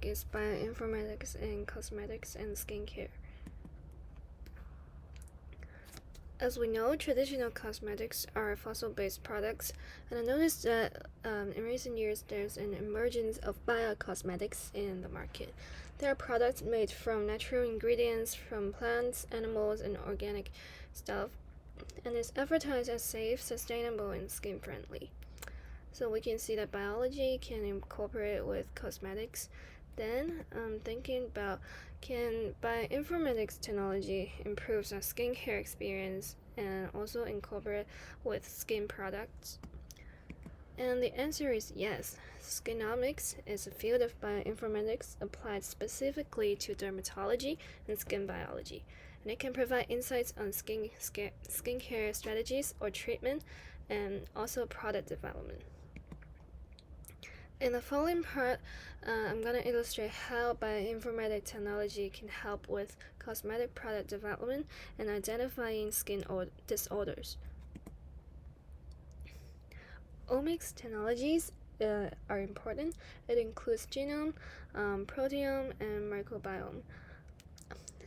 is bioinformatics in cosmetics and skincare. As we know, traditional cosmetics are fossil-based products, and I noticed that in recent years there's an emergence of biocosmetics in the market. There are products made from natural ingredients from plants, animals, and organic stuff, and it's advertised as safe, sustainable, and skin-friendly. So we can see that biology can incorporate with cosmetics. Then I'm thinking about, can bioinformatics technology improve our skincare experience and also incorporate with skin products? And the answer is yes. Skinomics is a field of bioinformatics applied specifically to dermatology and skin biology, and it can provide insights on skincare strategies or treatment and also product development. In the following part, I'm going to illustrate how bioinformatic technology can help with cosmetic product development and identifying skin disorders. Omics technologies are important. It includes genome, proteome, and microbiome.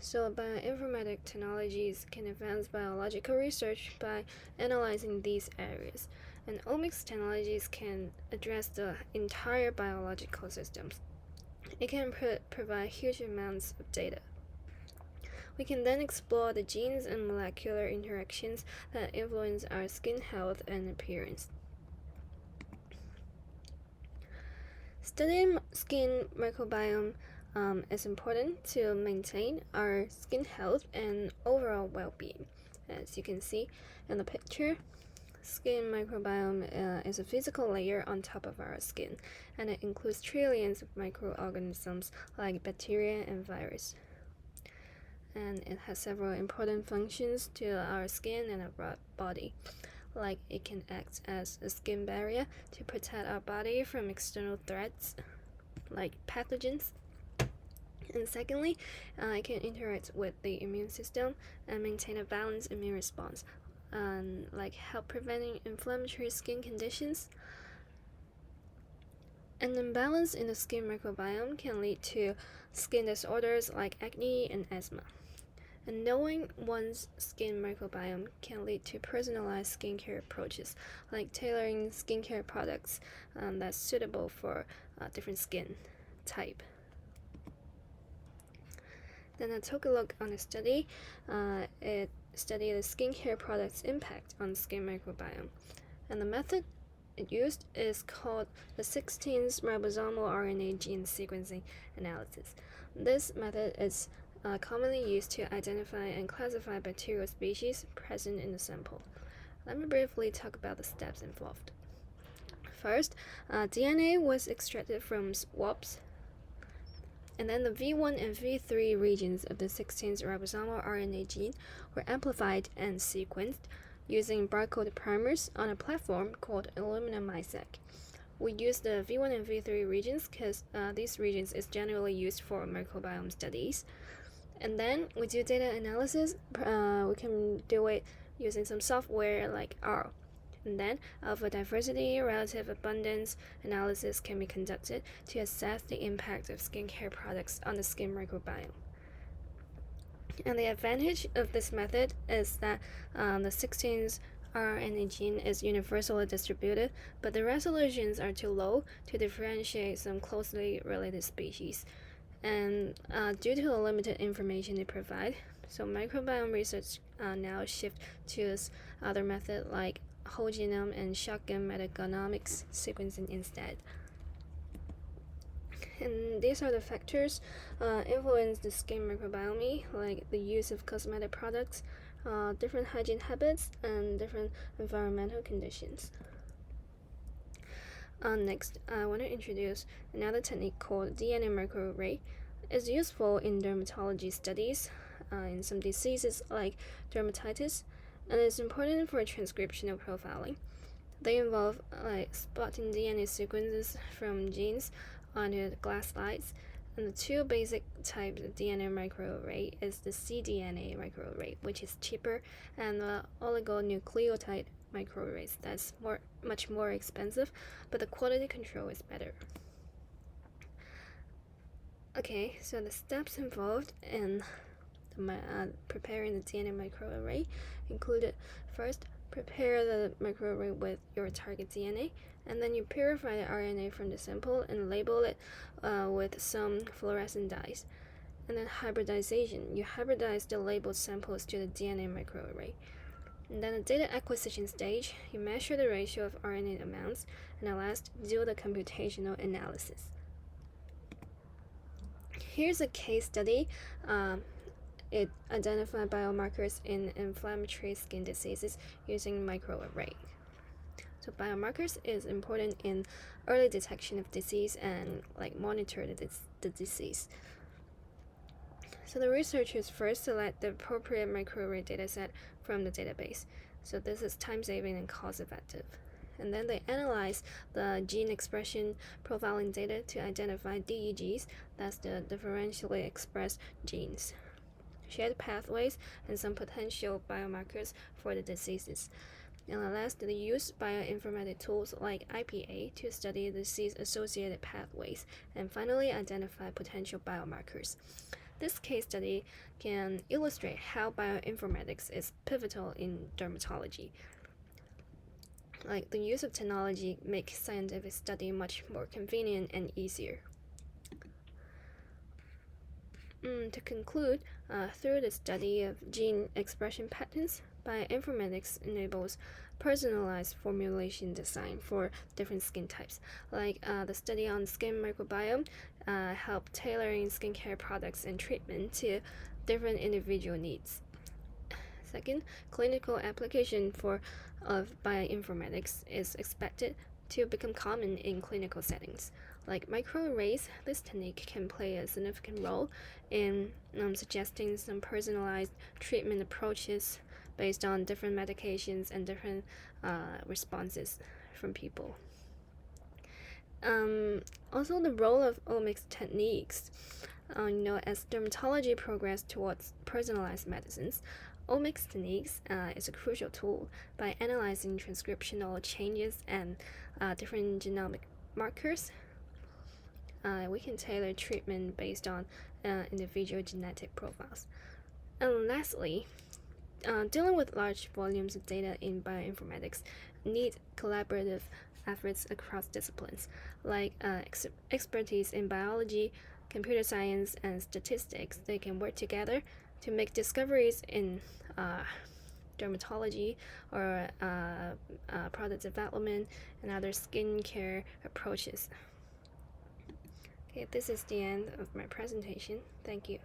So bioinformatic technologies can advance biological research by analyzing these areas. And omics technologies can address the entire biological systems. It can provide huge amounts of data. We can then explore the genes and molecular interactions that influence our skin health and appearance. Studying skin microbiome is important to maintain our skin health and overall well-being. As you can see in the picture, skin microbiome is a physical layer on top of our skin, and it includes trillions of microorganisms like bacteria and virus. And it has several important functions to our skin and our body. Like it can act as a skin barrier to protect our body from external threats like pathogens. And secondly, it can interact with the immune system and maintain a balanced immune response, like help preventing inflammatory skin conditions. An imbalance in the skin microbiome can lead to skin disorders like acne and asthma. And knowing one's skin microbiome can lead to personalized skincare approaches, like tailoring skincare products that's suitable for different skin type. Then I took a look on a study. It studied the skincare product's impact on skin microbiome. And the method it used is called the 16th ribosomal RNA gene sequencing analysis. This method is commonly used to identify and classify bacterial species present in the sample. Let me briefly talk about the steps involved. First, DNA was extracted from swabs, and then the V1 and V3 regions of the 16th ribosomal RNA gene were amplified and sequenced using barcode primers on a platform called Illumina MiSeq. We use the V1 and V3 regions because these regions is generally used for microbiome studies. And then we do data analysis. We can do it using some software like R. And then alpha diversity relative abundance analysis can be conducted to assess the impact of skincare products on the skin microbiome. And the advantage of this method is that the 16th RNA gene is universally distributed, but the resolutions are too low to differentiate some closely related species. And due to the limited information they provide, so microbiome research now shift to other methods like whole genome and shotgun metagenomics sequencing instead. And these are the factors influence the skin microbiome, like the use of cosmetic products, different hygiene habits, and different environmental conditions. Next, I want to introduce another technique called DNA microarray. It's useful in dermatology studies in some diseases like dermatitis, and it's important for transcriptional profiling. They involve spotting DNA sequences from genes onto the glass slides, and the two basic types of DNA microarray is the cDNA microarray, which is cheaper, and the oligonucleotide microarrays that's much more expensive, but the quality control is better. Okay, so the steps involved in preparing the DNA microarray included: first, prepare the microarray with your target DNA, and then you purify the RNA from the sample and label it with some fluorescent dyes. And then hybridization, you hybridize the labeled samples to the DNA microarray. And then the data acquisition stage, you measure the ratio of RNA amounts, and at last, do the computational analysis. Here's a case study. It identified biomarkers in inflammatory skin diseases using microarray. So biomarkers is important in early detection of disease and monitor the disease. So the researchers first select the appropriate microarray dataset from the database. So this is time-saving and cost-effective. And then they analyze the gene expression profiling data to identify DEGs, that's the differentially expressed genes, shared pathways, and some potential biomarkers for the diseases. And last, they use bioinformatic tools like IPA to study disease-associated pathways, and finally identify potential biomarkers. This case study can illustrate how bioinformatics is pivotal in dermatology. The use of technology makes scientific study much more convenient and easier. To conclude, through the study of gene expression patterns, bioinformatics enables personalized formulation design for different skin types. The study on skin microbiome helped tailoring skincare products and treatment to different individual needs. Second, clinical application of bioinformatics is expected to become common in clinical settings. Like microarrays, this technique can play a significant role in suggesting some personalized treatment approaches based on different medications and different responses from people. Also, the role of omics techniques. As dermatology progresses towards personalized medicines, omics techniques is a crucial tool. By analyzing transcriptional changes and different genomic markers, we can tailor treatment based on individual genetic profiles. And lastly, dealing with large volumes of data in bioinformatics need collaborative efforts across disciplines, like expertise in biology, computer science, and statistics. They can work together to make discoveries in dermatology or product development and other skincare approaches. Okay, this is the end of my presentation. Thank you.